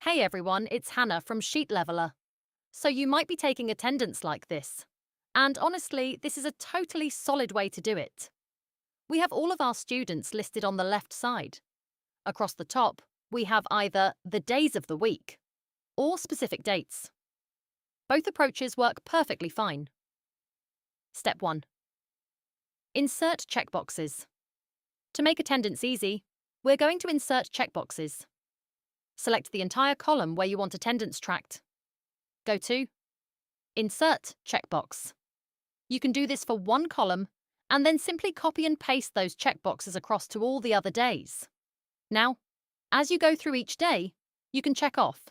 Hey everyone, it's Hannah from Sheet Leveler. So you might be taking attendance like this. And honestly, this is a totally solid way to do it. We have all of our students listed on the left side. Across the top, we have either the days of the week or specific dates. Both approaches work perfectly fine. Step 1. Insert checkboxes. To make attendance easy, we're going to insert checkboxes. Select the entire column where you want attendance tracked. Go to Insert checkbox. You can do this for one column and then simply copy and paste those checkboxes across to all the other days. Now, as you go through each day, you can check off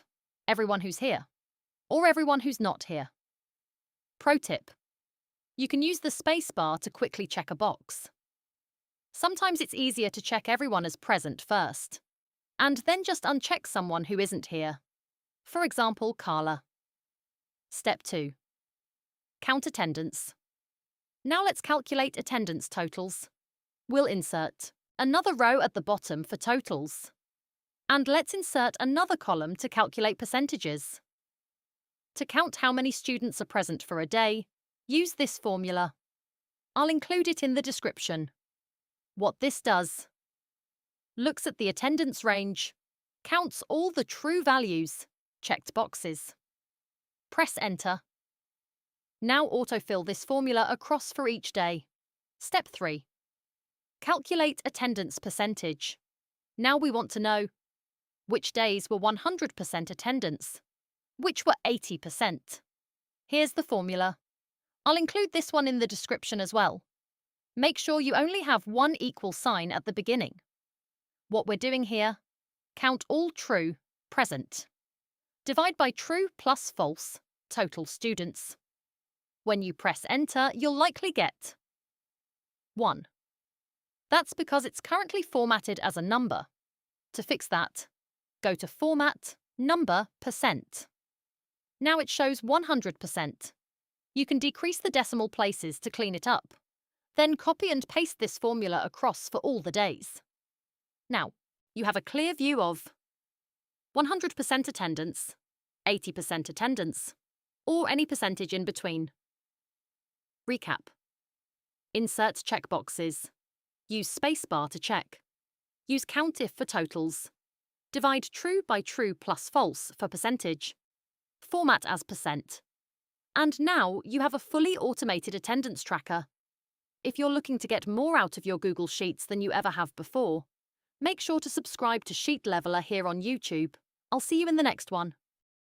everyone who's here or everyone who's not here. Pro tip: you can use the space bar to quickly check a box. Sometimes it's easier to check everyone as present first, and then just uncheck someone who isn't here. For example, Carla. Step 2. Count attendance. Now let's calculate attendance totals. We'll insert another row at the bottom for totals. And let's insert another column to calculate percentages. To count how many students are present for a day, use this formula. I'll include it in the description. What this does: looks at the attendance range, counts all the true values, checked boxes. Press Enter. Now autofill this formula across for each day. Step 3. Calculate attendance percentage. Now we want to know which days were 100% attendance, which were 80%. Here's the formula. I'll include this one in the description as well. Make sure you only have one equal sign at the beginning. What we're doing here: count all true, present. Divide by true plus false, total students. When you press Enter, you'll likely get 1. That's because it's currently formatted as a number. To fix that, go to Format, Number, Percent. Now it shows 100%. You can decrease the decimal places to clean it up. Then copy and paste this formula across for all the days. Now, you have a clear view of 100% attendance, 80% attendance, or any percentage in between. Recap. Insert checkboxes. Use spacebar to check. Use COUNTIF for totals. Divide true by true plus false for percentage. Format as percent. And now you have a fully automated attendance tracker. If you're looking to get more out of your Google Sheets than you ever have before, make sure to subscribe to Sheet Leveler here on YouTube. I'll see you in the next one.